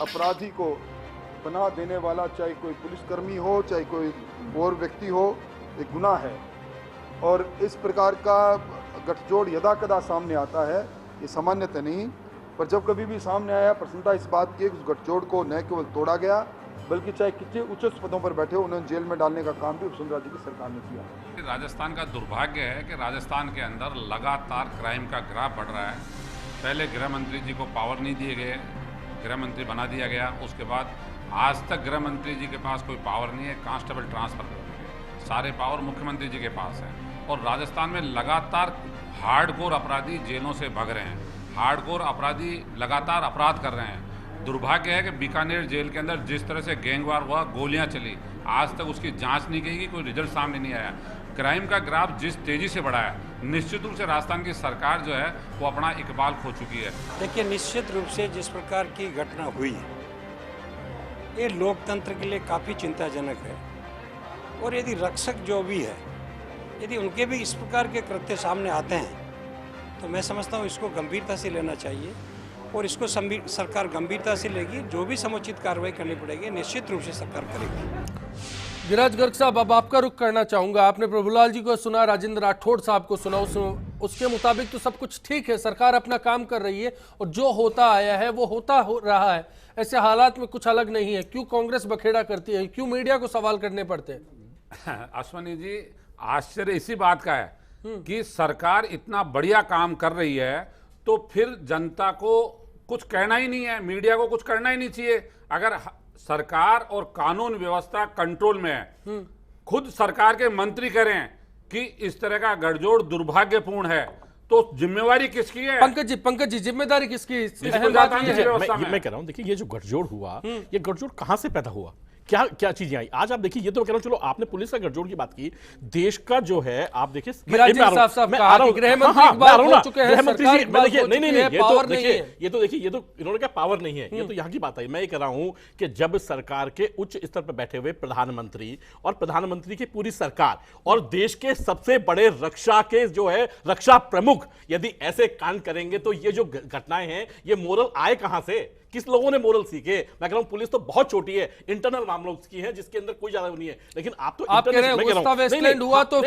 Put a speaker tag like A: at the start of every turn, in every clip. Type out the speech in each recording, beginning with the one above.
A: अपराधी को बना देने वाला, चाहे कोई पुलिसकर्मी हो, चाहे कोई और व्यक्ति हो, एक गुनाह है। और इस प्रकार का गठजोड़ यदा कदा सामने आता है, ये सामान्यतः नहीं, पर जब कभी भी सामने आया, प्रसन्नता इस बात की उस गठजोड़ को न केवल तोड़ा गया, बल्कि चाहे कितने उच्च पदों पर बैठे उन्हें जेल में डालने का काम भी वसुंधरा जी की सरकार ने किया।
B: राजस्थान का दुर्भाग्य है कि राजस्थान के अंदर लगातार क्राइम का ग्राफ बढ़ रहा है। पहले गृह मंत्री जी को पावर नहीं दिए गए, गृह मंत्री बना दिया गया, उसके बाद आज तक गृह मंत्री जी के पास कोई पावर नहीं है, कांस्टेबल ट्रांसफर कर दिए, सारे पावर मुख्यमंत्री जी के पास है। और राजस्थान में लगातार हार्डकोर अपराधी जेलों से भाग रहे हैं, हार्डकोर अपराधी लगातार अपराध कर रहे हैं। दुर्भाग्य है कि बीकानेर जेल के अंदर जिस तरह से गैंगवार हुआ, गोलियां चली, आज तक उसकी जांच नहीं की, कोई रिजल्ट सामने नहीं आया। क्राइम का ग्राफ जिस तेजी से बढ़ा है, निश्चित रूप से राजस्थान की सरकार जो है वो अपना इकबाल खो चुकी है।
C: देखिए, निश्चित रूप से जिस प्रकार की घटना हुई है, ये लोकतंत्र के लिए काफ़ी चिंताजनक है। और यदि रक्षक जो भी है, यदि उनके भी इस प्रकार के कृत्य सामने आते हैं, तो मैं समझता हूँ इसको गंभीरता से लेना चाहिए और इसको सरकार गंभीरता से लेगी। जो भी समुचित कार्रवाई करनी पड़ेगी, निश्चित रूप से सरकार करेगी।
D: गिरिराज गर्ग साहब, अब आपका रुख करना चाहूंगा। आपने प्रभुलाल जी को सुना, राजेंद्र राठौड़ साहब को सुना, उसके मुताबिक तो सब कुछ ठीक है, सरकार अपना काम कर रही है और जो होता आया है वो हो रहा है। ऐसे हालात में कुछ अलग नहीं है, क्यों कांग्रेस बखेड़ा करती है, क्यों मीडिया को सवाल करने पड़ते हैं?
B: अश्वनी जी, आश्चर्य इसी बात का है कि सरकार इतना बढ़िया काम कर रही है तो फिर जनता को कुछ कहना ही नहीं है, मीडिया को कुछ करना ही नहीं चाहिए। अगर सरकार और कानून व्यवस्था कंट्रोल में है, खुद सरकार के मंत्री करें कि इस तरह का गठजोड़ दुर्भाग्यपूर्ण है, तो जिम्मेवारी किसकी है?
D: पंकज जी जिम्मेदारी किसकी?
E: मैं कह रहा हूं, देखिए ये जो गठजोड़ हुआ, ये गठजोड़ कहां से पैदा हुआ, क्या क्या चीजें आई? आज आप देखिए, ये तो कह रहा हूं, चलो आपने पुलिस का गठजोड़ की बात की, देश का जो है आप देखिए, ये तो इन्होंने क्या पावर नहीं है, ये तो यहाँ की बात है। मैं ये कह रहा हूं कि जब सरकार के उच्च स्तर पर बैठे हुए प्रधानमंत्री और प्रधानमंत्री की पूरी सरकार और देश के सबसे बड़े रक्षा के जो है रक्षा प्रमुख यदि ऐसे कांड करेंगे, तो ये जो घटनाएं हैं, ये मोरल आए कहां से? किस लोगों ने मोरल सीखे? मैं कह रहा हूं पुलिस तो बहुत छोटी है, इंटरनल मामलों की है, जिसके अंदर कोई ज्यादा नहीं है, लेकिन आप तो
D: आप कह रहे हैं वेस्टलैंड हुआ तो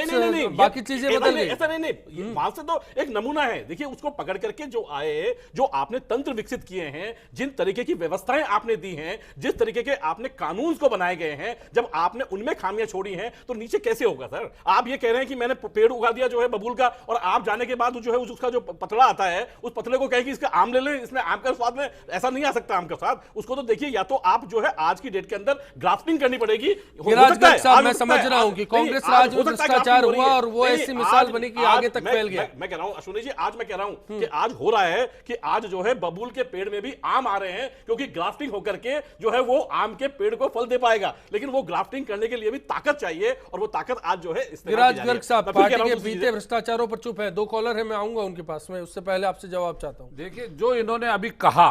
D: बाकी चीजें बदल गई।
E: ऐसा नहीं, वहां से तो एक नमूना है। देखिए, उसको पकड़ करके जो आए, जो आपने तंत्र विकसित किए हैं, जिन तरीके की व्यवस्थाएं आपने दी हैं, जिस तरीके के आपने कानून को बनाए गए हैं, जब आपने उनमें खामियां छोड़ी हैं, तो नीचे कैसे होगा सर? आप ये कह रहे हैं कि मैंने पेड़ उगा दिया जो है बबूल का, और आप जाने के बाद जो है उसका जो पतला आता है, उस पतले को कहें कि इसका आम ले लें, इसमें आम का स्वाद में ऐसा नहीं सकता आम के साथ। उसको तो देखिए, या तो आप जो है आज की डेट के अंदर ग्राफ्टिंग करनी पड़ेगी।
D: मैं समझ रहा हूं कि कांग्रेस राज में भ्रष्टाचार हुआ और वो ऐसी मिसाल बनी कि आगे तक फैल गया।
E: मैं कह रहा हूं अश्विनी जी, आज मैं कह रहा हूं कि आज हो रहा है कि आज जो है बबूल के पेड़ में भी आम आ रहे हैं, क्योंकि ग्राफ्टिंग होकर के जो है वो आम के पेड़ को फल दे पाएगा। लेकिन वो ग्राफ्टिंग करने के लिए भी ताकत चाहिए, और वो ताकत आज जो है
D: गिरिराज गर्ग साहब, पार्टी के बीते भ्रष्टाचारों पर चुप है। दो कॉलर है, मैं आऊंगा उनके पास में, उससे पहले आपसे जवाब चाहता हूं।
B: देखिए, जो इन्होंने अभी कहा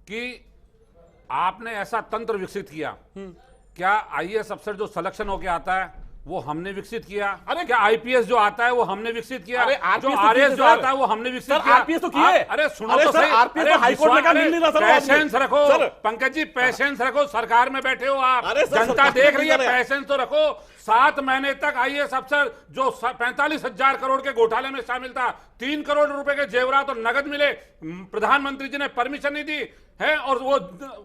B: कि आपने ऐसा तंत्र विकसित किया, क्या आईएएस अफसर जो सिलेक्शन होके आता है वो हमने विकसित किया? अरे क्या आईपीएस जो आता है वो हमने विकसित किया? अरे जो आरएएस जो आता है वो हमने विकसित किया?
E: आरपीएस तो किए।
B: अरे सुनो तो सही,
E: आरपीएस तो हाईकोर्ट में का मिल नहीं रहा सर।
B: पेशेंस रखो पंकज जी, पेशेंस रखो, सरकार में बैठे हो आप, जनता देख रही है, पेशेंस तो रखो। 7 महीने तक आईएएस अफसर जो 45,000 करोड़ के घोटाले में शामिल था, 3 करोड़ रुपए के जेवरात और नगद मिले, प्रधानमंत्री जी ने परमिशन नहीं दी है और वो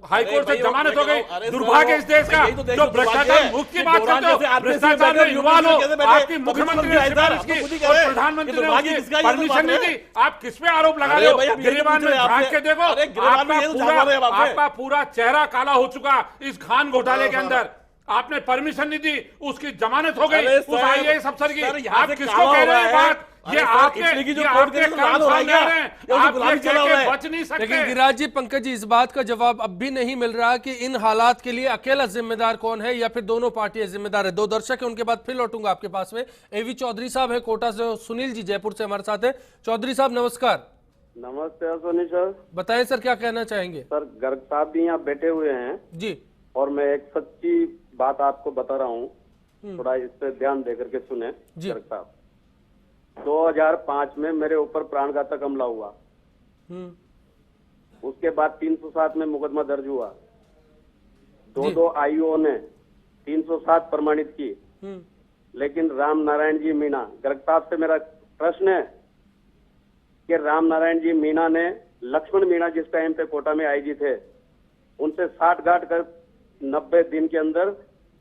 B: हाईकोर्ट से जमानत हो गई। दुर्भाग्य इस देश का, जो भ्रष्टाचार मुक्त की बात करते हो, भ्रष्टाचार में इन्वॉल्व हो, आपकी मुख्यमंत्री ने सिफारिश की और प्रधानमंत्री ने उसकी परमिशन नहीं दी। आप किस पे आरोप लगा रहे हो? गिरिबान में झांक के देखो, आपका पूरा चेहरा काला हो चुका इस खान घोटाले के अंदर। आपने परमिशन नहीं दी, उसकी जमानत हो गई उस आईएएस अफसर की। आप किसको कह रहे हैं बात? ये आपके बच नहीं सकते।
D: लेकिन गिरिराज जी, पंकज जी, इस बात का जवाब अब भी नहीं मिल रहा कि इन हालात के लिए अकेला जिम्मेदार कौन है या फिर दोनों पार्टियां जिम्मेदार है। 2 दर्शक है, उनके बाद फिर लौटूंगा आपके पास में। एवी चौधरी साहब है कोटा से, सुनील जी जयपुर से हमारे साथ है। चौधरी साहब नमस्कार।
F: नमस्ते अश्विनी सर।
D: बताएं सर, क्या कहना चाहेंगे?
F: सर, गर्ग साहब भी यहाँ बैठे हुए हैं
D: जी,
F: और मैं एक सच्ची बात आपको बता रहा हूँ, थोड़ा इस पे ध्यान देकर के सुने। गर्ग साहब, 2005 में मेरे ऊपर प्राणघातक हमला हुआ, उसके बाद 307 में मुकदमा दर्ज हुआ। दो आईओ ने 307 प्रमाणित की, लेकिन राम नारायण जी मीणा, गर्ग साहब से मेरा प्रश्न है कि राम नारायण जी मीणा ने, लक्ष्मण मीणा जिस टाइम पे कोटा में आईजी थे, उनसे 60 गांठ कर 90 दिन के अंदर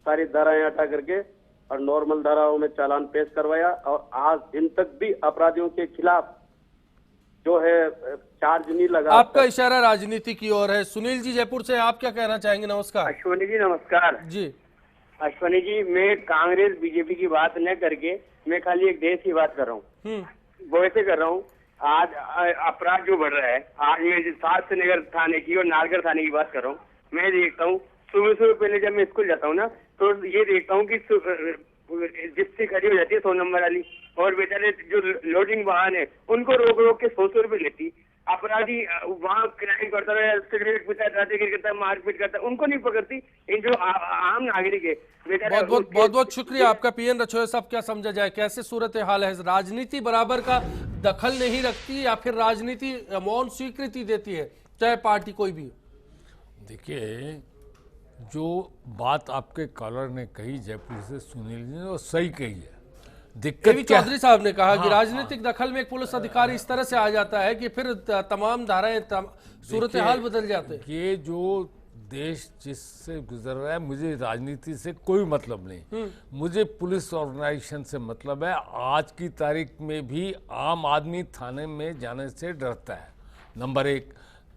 F: सारी धाराएं हटा करके और नॉर्मल धाराओं में चालान पेश करवाया, और आज दिन तक भी अपराधियों के खिलाफ जो है चार्ज नहीं लगा।
D: आपका इशारा राजनीति की ओर है। सुनील जी जयपुर से, आप क्या कहना चाहेंगे? नमस्कार।
G: अश्वनी जी नमस्कार
D: जी।
G: अश्वनी जी, मैं कांग्रेस बीजेपी की बात न करके मैं खाली एक देश की बात कर रहा हूँ। वो ऐसे कर रहा हूँ, आज अपराध जो बढ़ रहा है, आज मैं शास्त्र नगर थाने की और नालगढ़ थाने की बात कर रहा हूँ। मैं देखता हूँ सुबह पहले जब मैं स्कूल जाता हूँ ना, तो ये देखता हूँ कि जिप्सी खड़ी हो जाती है 100 नंबर वाली, और बेचारे जो लोडिंग वाहन है उनको रोक रोक के 100 रुपए लेती। अपराधी वहाँ क्राइम करता है, सिगरेट पीता है, मारपीट करता है, उनको नहीं पकड़ती। इन जो आम नागरिक है बेचारे।
D: बहुत बहुत शुक्रिया आपका। पीएन रछोया साहब, क्या समझा जाए, कैसे सूरत हाल है? राजनीति बराबर का दखल नहीं रखती या फिर राजनीति मौन स्वीकृति देती है, चाहे पार्टी कोई भी?
H: देखिए, जो बात आपके कॉलर ने कही जयपुर से सुनील जी ने, वो सही कही है। दिक्कत
D: चौधरी साहब ने कहा कि राजनीतिक दखल में एक पुलिस अधिकारी इस तरह से आ जाता है कि फिर तमाम धाराएं सूरत हाल बदल जाते हैं।
H: ये जो देश जिससे गुजर रहा है, मुझे राजनीति से कोई मतलब नहीं, मुझे पुलिस ऑर्गेनाइजेशन से मतलब है। आज की तारीख में भी आम आदमी थाने में जाने से डरता है। नंबर एक,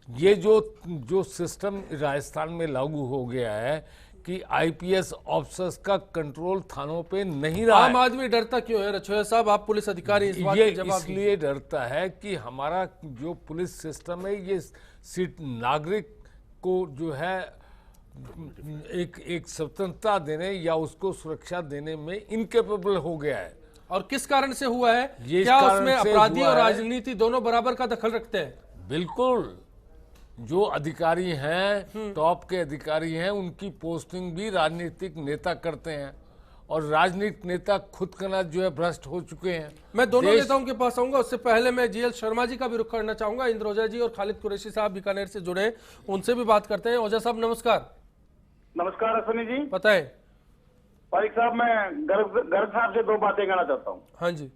H: ये जो सिस्टम राजस्थान में लागू हो गया है कि आईपीएस ऑफिसर्स का कंट्रोल थानों पे नहीं रहा।
D: आम आदमी डरता क्यों है रछोया साहब? आप पुलिस अधिकारी, इस बात
H: ये
D: का जवाब
H: इसलिए डरता है कि हमारा जो पुलिस सिस्टम है, ये नागरिक को जो है एक स्वतंत्रता देने या उसको सुरक्षा देने में इनकेपेबल हो गया है।
D: और किस कारण से हुआ है?
H: ये
D: क्या
H: कारण
D: उसमें
H: से
D: अपराधी
H: हुआ
D: और
H: है।
D: राजनीति दोनों बराबर का दखल रखते हैं?
H: बिल्कुल। जो अधिकारी हैं, टॉप के अधिकारी हैं, उनकी पोस्टिंग भी राजनीतिक नेता करते हैं, और राजनीतिक नेता खुद करना जो है भ्रष्ट हो चुके हैं।
D: मैं दोनों नेताओं के पास आऊंगा, उससे पहले मैं जीएल शर्मा जी का भी रुख करना चाहूंगा। इंद्र जी और खालिद कुरैशी साहब बीकानेर से जुड़े हैं, उनसे भी बात करते हैं। ओझा साहब नमस्कार।
I: नमस्कार अश्वनी जी।
D: बताएं।
I: फारिक साहब, मैं गर्ग साहब से 2 बातें कहना चाहता हूँ।
D: हाँ जी।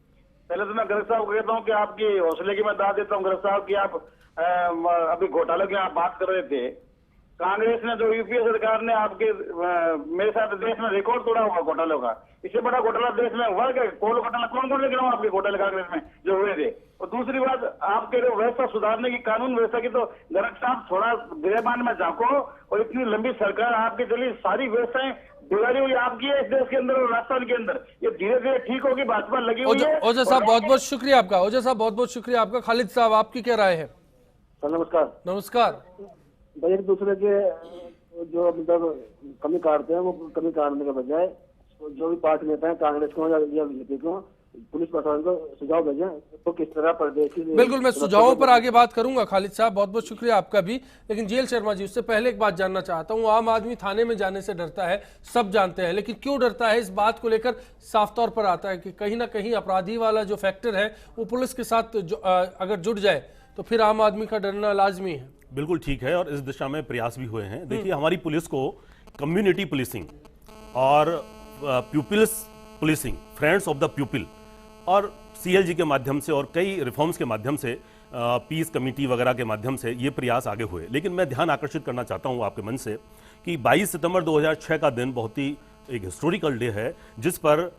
I: पहले तो मैं गर्ग साहब को कहता हूँ कि आपकी हौसले की मैं दाद देता हूँ गर्ग साहब की। आप अभी घोटाले की आप बात कर रहे थे, कांग्रेस ने जो यूपीए सरकार ने आपके मेरे साथ देश में रिकॉर्ड तोड़ा हुआ घोटालों का। इससे बड़ा घोटाला देश में हुआ क्या? कौन घोटाला कौन लेकर आऊँ आपके घोटाले कांग्रेस में जो हुए थे? और दूसरी बात, आपके जो व्यवस्था सुधारने की, कानून व्यवस्था की, तो गर्ग साहब थोड़ा गिरेबान में झांको। और इतनी लंबी सरकार आपकी चली, सारी व्यवस्थाएं बिगाड़ी हुई आपकी है इस देश के अंदर और राजस्थान के अंदर। ये धीरे धीरे ठीक होगी, भाजपा लगी हुई है।
D: ओझा साहब बहुत बहुत शुक्रिया आपका। ओझा साहब बहुत बहुत शुक्रिया आपका। खालिद साहब, आपकी क्या राय है?
F: नमस्कार।
D: नमस्कार।
F: भाई, एक दूसरे के जो मतलब कमी काटते हैं, वो कमी काटने के बजाय जो भी पार्टी नेता है, कांग्रेस को या बीजेपी को, पुलिस प्रशासन को सुझाव भेजें तो किस तरह प्रदेश की।
D: बिल्कुल, मैं सुझावों पर आगे बात करूंगा। खालिद साहब बहुत बहुत शुक्रिया आपका भी। लेकिन जीएल शर्मा जी, उससे पहले एक बात जानना चाहता हूं। आम आदमी थाने में जाने से डरता है, सब जानते हैं, लेकिन क्यों डरता है? इस बात को लेकर साफ तौर पर आता है कि कहीं ना कहीं अपराधी वाला जो फैक्टर है वो पुलिस के साथ अगर जुड़ जाए तो फिर आम आदमी का डरना लाजमी है।
E: बिल्कुल ठीक है, और इस दिशा में प्रयास भी हुए हैं। देखिए, हमारी पुलिस को कम्युनिटी पुलिसिंग और pupils policing, friends of the प्यूपिल, और सीएलजी के माध्यम से और कई रिफॉर्म्स के माध्यम से, पीस कमेटी वगैरह के माध्यम से ये प्रयास आगे हुए। लेकिन मैं ध्यान आकर्षित करना चाहता हूं आपके मन से कि 22 सितंबर 2006 का दिन बहुत ही एक हिस्टोरिकल डे है, जिस पर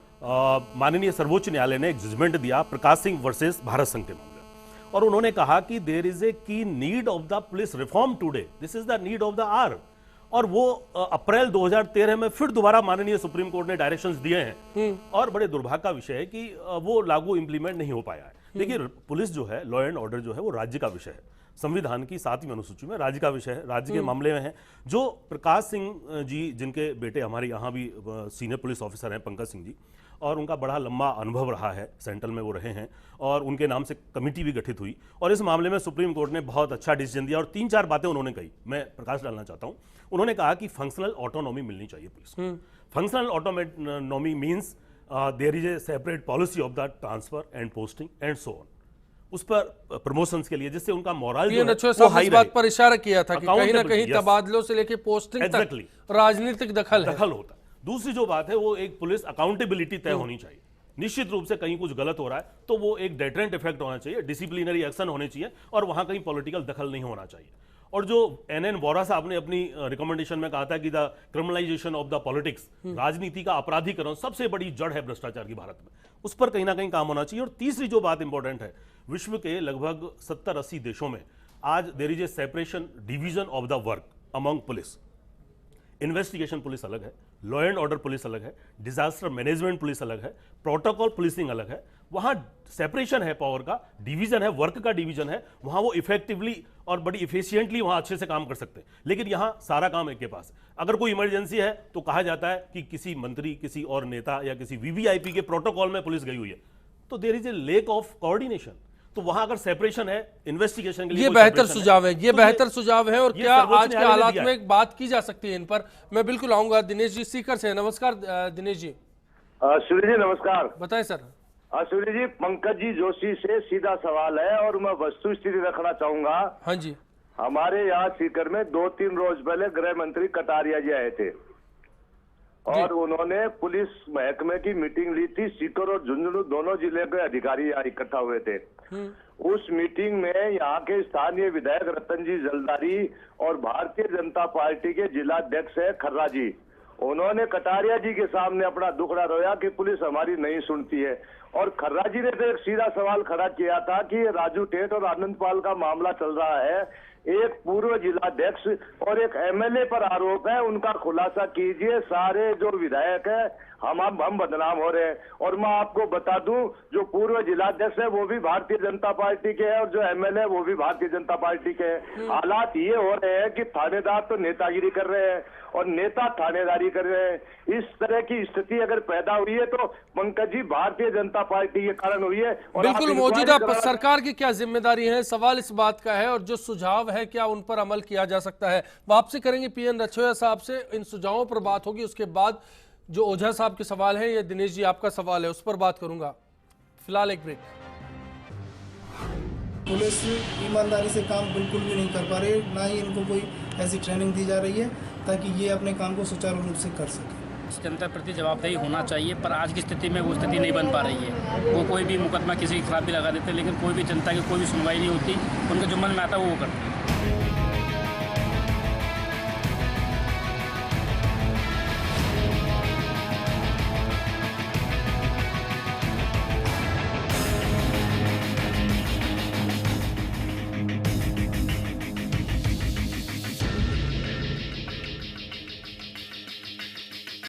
E: माननीय सर्वोच्च न्यायालय ने एक जजमेंट दिया प्रकाश सिंह वर्सेस भारत संघ के मामले, और उन्होंने कहा कि there is a key need of the police reform today, this is the need of the hour. और वो अप्रैल 2013 में फिर दोबारा माननीय सुप्रीम कोर्ट ने डायरेक्शंस दिए हैं, और बड़े दुर्भाग्य का विषय है कि वो लागू इंप्लीमेंट नहीं हो पाया है। देखिए, पुलिस जो है, लॉ एंड ऑर्डर जो है, वो राज्य का विषय है। संविधान की 7वीं अनुसूची में राज्य का विषय है, राज्य के मामले में है। जो प्रकाश सिंह जी, जिनके बेटे हमारे यहाँ भी सीनियर पुलिस ऑफिसर हैं, पंकज सिंह जी, और उनका बड़ा लंबा अनुभव रहा है, सेंट्रल में वो रहे हैं, और उनके नाम से कमेटी भी गठित हुई, और इस मामले में सुप्रीम कोर्ट ने बहुत अच्छा डिसीजन दिया, और 3-4 बातें उन्होंने कही, मैं प्रकाश डालना चाहता हूं। उन्होंने कहा कि फंक्शनल ऑटोनॉमी मिलनी चाहिए पुलिस को। Functional autonomy means there is a separate policy of the transfer and posting and so on. उस पर प्रमोशंस के लिए, जिससे उनका मोरल
D: पीएन रछोया साहब ने इस बात पर इशारा किया था कि कहीं ना कहीं
E: Accountability, yes.
D: तबादलों से लेकर पोस्टिंग तक
E: Exactly.
D: राजनीतिक दखल है।
E: दखल होता है। दूसरी जो बात है वो एक पुलिस अकाउंटेबिलिटी तय होनी चाहिए। निश्चित रूप से कहीं कुछ गलत हो रहा है तो वो एक डेटरेंट इफेक्ट होना चाहिए, डिसिप्लिनरी एक्शन होने चाहिए और वहां कहीं पॉलिटिकल दखल नहीं होना चाहिए। और जो एनएन वोरा साहब ने अपनी रिकमेंडेशन में कहा था कि the criminalisation of the politics, राजनीति का अपराधीकरण सबसे बड़ी जड़ है भ्रष्टाचार की भारत में, उस पर कहीं ना कहीं काम होना चाहिए। और तीसरी जो बात इंपॉर्टेंट है, विश्व के लगभग 70-80 देशों में आज there is a separation, division of the work among police. Investigation police अलग है, लॉ एंड ऑर्डर पुलिस अलग है, डिजास्टर मैनेजमेंट पुलिस अलग है, प्रोटोकॉल पुलिसिंग अलग है। वहां सेपरेशन है पावर का, डिवीजन है, वर्क का डिवीजन है, वहां वो इफेक्टिवली और बड़ी इफिशिएंटली वहां अच्छे से काम कर सकते हैं। लेकिन यहां सारा काम एक के पास है। अगर कोई इमरजेंसी है तो कहा जाता है कि किसी मंत्री, किसी और नेता या किसी वीवीआईपी के प्रोटोकॉल में पुलिस गई हुई है, तो there is a lack of coordination. तो वहां अगर सेपरेशन है इन्वेस्टिगेशन के लिए,
D: ये बेहतर सुझाव है, ये बेहतर सुझाव है। और
E: ये
D: क्या
E: सर्वोच्च
D: आज के
E: न्यायालय ने
D: हालात
E: दिया
D: में बात की जा सकती है इन पर? मैं बिल्कुल आऊंगा। दिनेश जी सीकर से, नमस्कार दिनेश जी।
I: सूर्य जी नमस्कार।
D: बताएं सर।
I: सूर्य जी, पंकज जी जोशी से सीधा सवाल है और मैं वस्तु स्थिति रखना चाहूंगा।
D: हाँ जी।
I: हमारे यहाँ सीकर में 2-3 रोज पहले गृह मंत्री कटारिया जी आए थे और उन्होंने पुलिस महकमे की मीटिंग ली थी। सीकर और झुंझुनू दोनों जिले के अधिकारी यहाँ इकट्ठा हुए थे। उस मीटिंग में यहाँ के स्थानीय विधायक रतन जी जलदारी और भारतीय जनता पार्टी के जिलाध्यक्ष है खर्रा जी, उन्होंने कटारिया जी के सामने अपना दुखड़ा रोया कि पुलिस हमारी नहीं सुनती है। और खर्रा जी ने तो एक सीधा सवाल खड़ा किया था कि राजू टेट और आनंद पाल का मामला चल रहा है, एक पूर्व जिलाध्यक्ष और एक एमएलए पर आरोप है, उनका खुलासा कीजिए। सारे जो विधायक है हम बदनाम हो रहे हैं। और मैं आपको बता दूं, जो पूर्व जिलाध्यक्ष है वो भी भारतीय जनता पार्टी के हैं और जो एमएलए है वो भी भारतीय जनता पार्टी के हैं। हालात ये हो रहे हैं कि थानेदार तो नेतागिरी कर रहे हैं और नेता थानेदारी कर रहे हैं। इस तरह की स्थिति अगर पैदा हुई है तो पंकज जी भारतीय जनता पार्टी के कारण हुई है। और
D: बिल्कुल, मौजूदा सरकार की क्या जिम्मेदारी है, सवाल इस बात का है। और जो सुझाव है क्या उन पर अमल किया जा सकता है? वापसी करेंगे पीएन रछोया साहब से, इन सुझावों पर बात होगी। उसके बाद जो ओझा साहब के सवाल है या दिनेश जी आपका सवाल है उस पर बात करूंगा। फिलहाल एक ब्रेक।
J: पुलिस ईमानदारी से काम बिल्कुल भी नहीं कर पा रही, ना ही इनको कोई ऐसी ट्रेनिंग दी जा रही है ताकि ये अपने काम को सुचारू रूप से कर सके।
K: जनता प्रति जवाबदेही होना चाहिए, पर आज की स्थिति में वो स्थिति नहीं बन पा रही है। वो कोई भी मुकदमा किसी के खिलाफ भी लगा देते, लेकिन कोई भी जनता की कोई भी सुनवाई नहीं होती, उनके जो मन में आता है वो करते हैं।